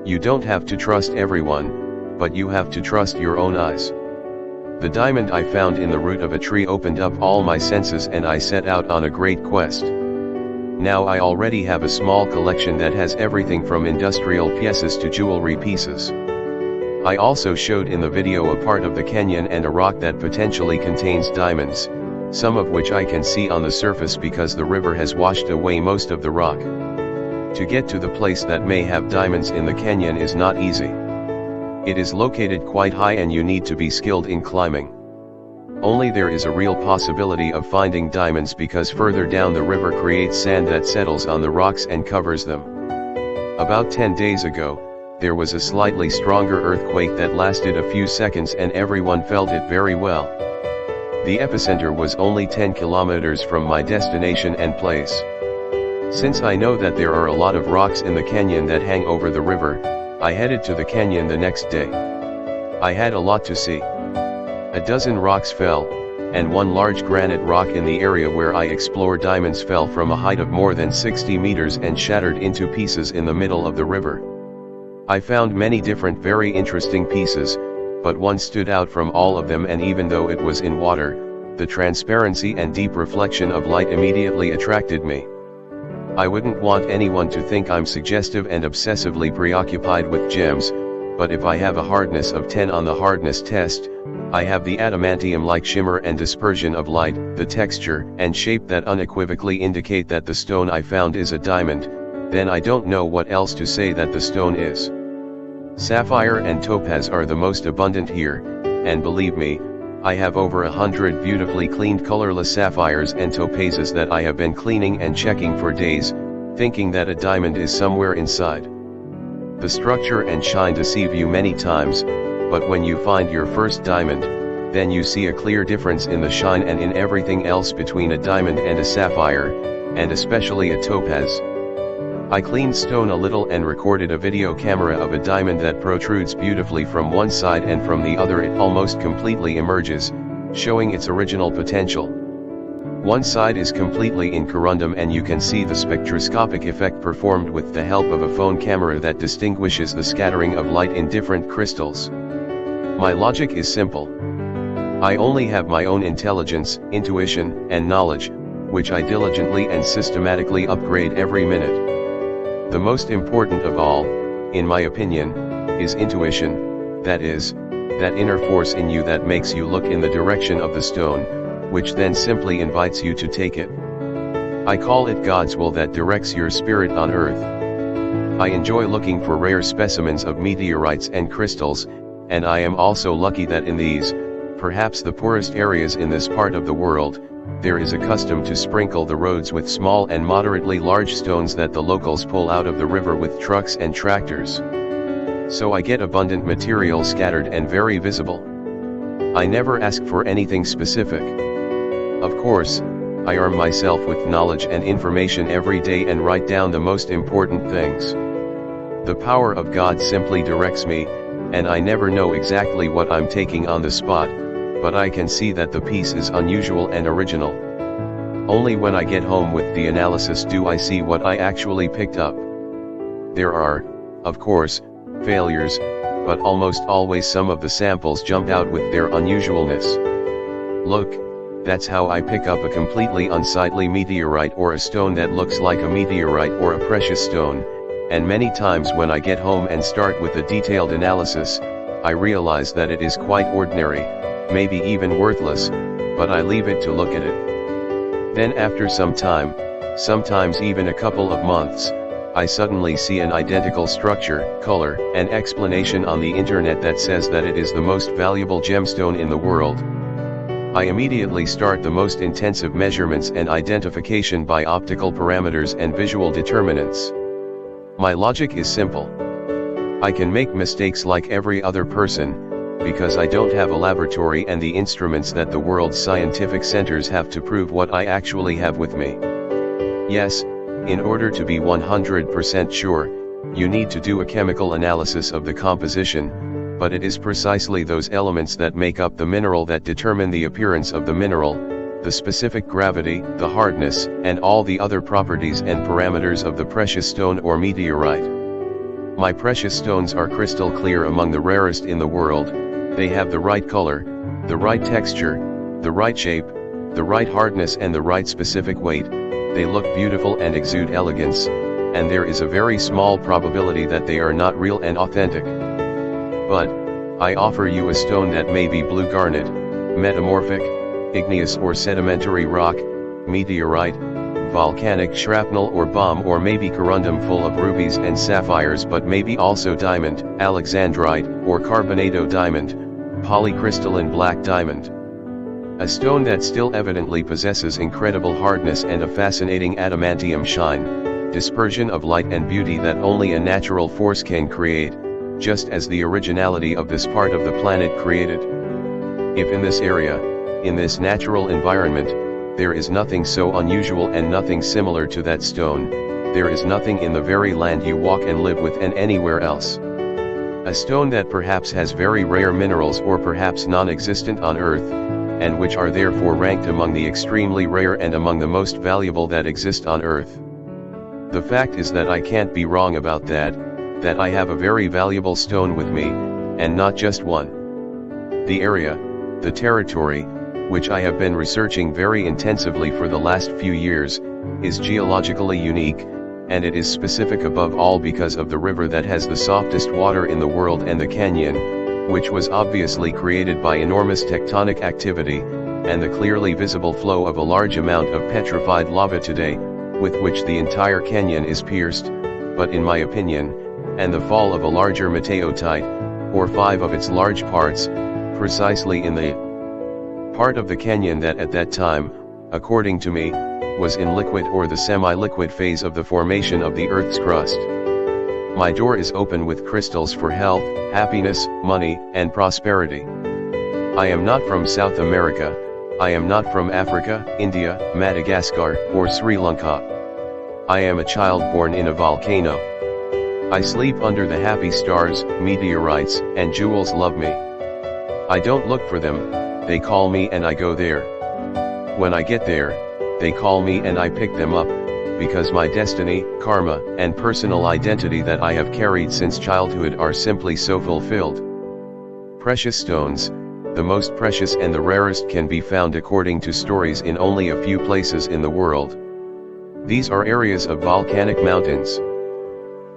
You don't have to trust everyone, but you have to trust your own eyes. The diamond I found in the root of a tree opened up all my senses, and I set out on a great quest. Now I already have a small collection that has everything from industrial pieces to jewelry pieces. I also showed in the video a part of the canyon and a rock that potentially contains diamonds, some of which I can see on the surface because the river has washed away most of the rock. To get to the place that may have diamonds in the canyon is not easy. It is located quite high and you need to be skilled in climbing. Only there is a real possibility of finding diamonds because further down the river creates sand that settles on the rocks and covers them. About 10 days ago, there was a slightly stronger earthquake that lasted a few seconds and everyone felt it very well. The epicenter was only 10 kilometers from my destination and place. Since I know that there are a lot of rocks in the canyon that hang over the river, I headed to the canyon the next day. I had a lot to see. A dozen rocks fell, and one large granite rock in the area where I explore diamonds fell from a height of more than 60 meters and shattered into pieces in the middle of the river. I found many different very interesting pieces, but one stood out from all of them, and even though it was in water, the transparency and deep reflection of light immediately attracted me. I wouldn't want anyone to think I'm suggestive and obsessively preoccupied with gems, but if I have a hardness of 10 on the hardness test, I have the adamantium-like shimmer and dispersion of light, the texture and shape that unequivocally indicate that the stone I found is a diamond, then I don't know what else to say that the stone is. Sapphire and topaz are the most abundant here, and believe me, I have over 100 beautifully cleaned colorless sapphires and topazes that I have been cleaning and checking for days, thinking that a diamond is somewhere inside. The structure and shine deceive you many times, but when you find your first diamond, then you see a clear difference in the shine and in everything else between a diamond and a sapphire, and especially a topaz. I cleaned stone a little and recorded a video camera of a diamond that protrudes beautifully from one side, and from the other it almost completely emerges, showing its original potential. One side is completely in corundum and you can see the spectroscopic effect performed with the help of a phone camera that distinguishes the scattering of light in different crystals. My logic is simple. I only have my own intelligence, intuition, and knowledge, which I diligently and systematically upgrade every minute. The most important of all, in my opinion, is intuition, that is, that inner force in you that makes you look in the direction of the stone, which then simply invites you to take it. I call it God's will that directs your spirit on earth. I enjoy looking for rare specimens of meteorites and crystals, and I am also lucky that in these, perhaps the poorest areas in this part of the world, there is a custom to sprinkle the roads with small and moderately large stones that the locals pull out of the river with trucks and tractors. So I get abundant material scattered and very visible. I never ask for anything specific. Of course, I arm myself with knowledge and information every day and write down the most important things. The power of God simply directs me, and I never know exactly what I'm taking on the spot, but I can see that the piece is unusual and original. Only when I get home with the analysis do I see what I actually picked up. There are, of course, failures, but almost always some of the samples jump out with their unusualness. Look, that's how I pick up a completely unsightly meteorite or a stone that looks like a meteorite or a precious stone, and many times when I get home and start with a detailed analysis, I realize that it is quite ordinary, maybe even worthless, but I leave it to look at it. Then after some time, sometimes even a couple of months, I suddenly see an identical structure, color, and explanation on the internet that says that it is the most valuable gemstone in the world. I immediately start the most intensive measurements and identification by optical parameters and visual determinants. My logic is simple. I can make mistakes like every other person, because I don't have a laboratory and the instruments that the world's scientific centers have to prove what I actually have with me. Yes, in order to be 100% sure, you need to do a chemical analysis of the composition, but it is precisely those elements that make up the mineral that determine the appearance of the mineral, the specific gravity, the hardness, and all the other properties and parameters of the precious stone or meteorite. My precious stones are crystal clear, among the rarest in the world. They have the right color, the right texture, the right shape, the right hardness and the right specific weight. They look beautiful and exude elegance, and there is a very small probability that they are not real and authentic. But I offer you a stone that may be blue garnet, metamorphic, igneous or sedimentary rock, meteorite, volcanic shrapnel or bomb, or maybe corundum full of rubies and sapphires, but maybe also diamond, alexandrite, or carbonado diamond, polycrystalline black diamond. A stone that still evidently possesses incredible hardness and a fascinating adamantium shine, dispersion of light and beauty that only a natural force can create, just as the originality of this part of the planet created. If in this area, in this natural environment, there is nothing so unusual and nothing similar to that stone, there is nothing in the very land you walk and live with and anywhere else. A stone that perhaps has very rare minerals, or perhaps non-existent on Earth, and which are therefore ranked among the extremely rare and among the most valuable that exist on Earth. The fact is that I can't be wrong about that I have a very valuable stone with me, and not just one. The area, the territory, which I have been researching very intensively for the last few years, is geologically unique, and it is specific above all because of the river that has the softest water in the world, and the canyon, which was obviously created by enormous tectonic activity, and the clearly visible flow of a large amount of petrified lava today, with which the entire canyon is pierced, but in my opinion, and the fall of a larger meteorite, or 5 of its large parts, precisely in the part of the canyon that at that time, according to me, was in liquid or the semi-liquid phase of the formation of the Earth's crust. My door is open with crystals for health, happiness, money, and prosperity. I am not from South America, I am not from Africa, India, Madagascar, or Sri Lanka. I am a child born in a volcano. I sleep under the happy stars, meteorites, and jewels love me. I don't look for them, they call me and I go there. When I get there, they call me and I pick them up, because my destiny, karma, and personal identity that I have carried since childhood are simply so fulfilled. Precious stones, the most precious and the rarest, can be found according to stories in only a few places in the world. These are areas of volcanic mountains.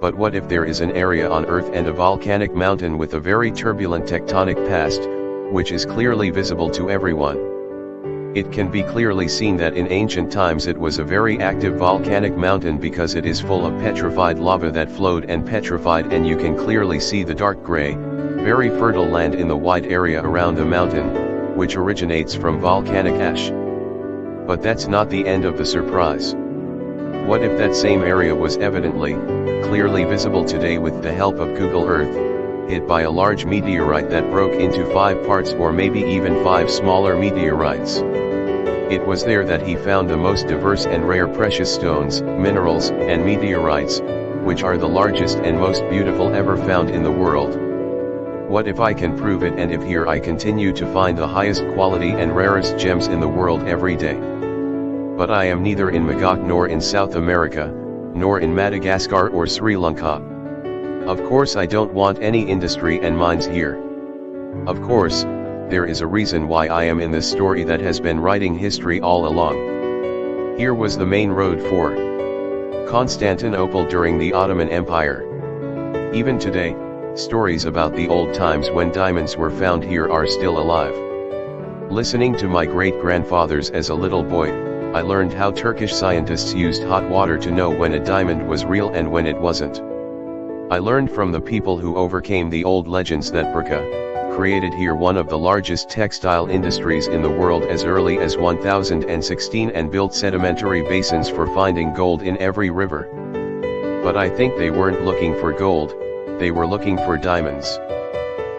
But what if there is an area on Earth and a volcanic mountain with a very turbulent tectonic past, which is clearly visible to everyone? It can be clearly seen that in ancient times it was a very active volcanic mountain, because it is full of petrified lava that flowed and petrified, and you can clearly see the dark gray, very fertile land in the wide area around the mountain, which originates from volcanic ash. But that's not the end of the surprise. What if that same area was evidently, clearly visible today with the help of Google Earth, hit by a large meteorite that broke into 5 parts, or maybe even 5 smaller meteorites? It was there that he found the most diverse and rare precious stones, minerals, and meteorites, which are the largest and most beautiful ever found in the world. What if I can prove it, and if here I continue to find the highest quality and rarest gems in the world every day? But I am neither in Magog nor in South America, nor in Madagascar or Sri Lanka. Of course I don't want any industry and mines here. Of course, there is a reason why I am in this story that has been writing history all along. Here was the main road for Constantinople during the Ottoman Empire. Even today, stories about the old times when diamonds were found here are still alive. Listening to my great-grandfathers as a little boy, I learned how Turkish scientists used hot water to know when a diamond was real and when it wasn't. I learned from the people who overcame the old legends that Burka created here one of the largest textile industries in the world as early as 1016 and built sedimentary basins for finding gold in every river. But I think they weren't looking for gold, they were looking for diamonds.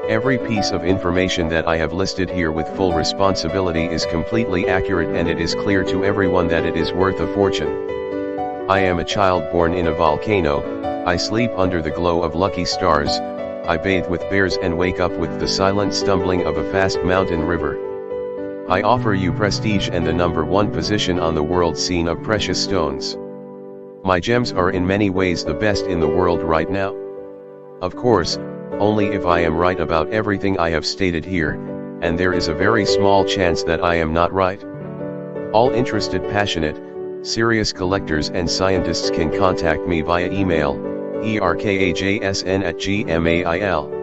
Every piece of information that I have listed here with full responsibility is completely accurate, and it is clear to everyone that it is worth a fortune. I am a child born in a volcano, I sleep under the glow of lucky stars, I bathe with bears and wake up with the silent stumbling of a fast mountain river. I offer you prestige and the #1 position on the world scene of precious stones. My gems are in many ways the best in the world right now. Of course, only if I am right about everything I have stated here, and there is a very small chance that I am not right. All interested passionate, serious collectors and scientists can contact me via email, erkajsn@gmail.com.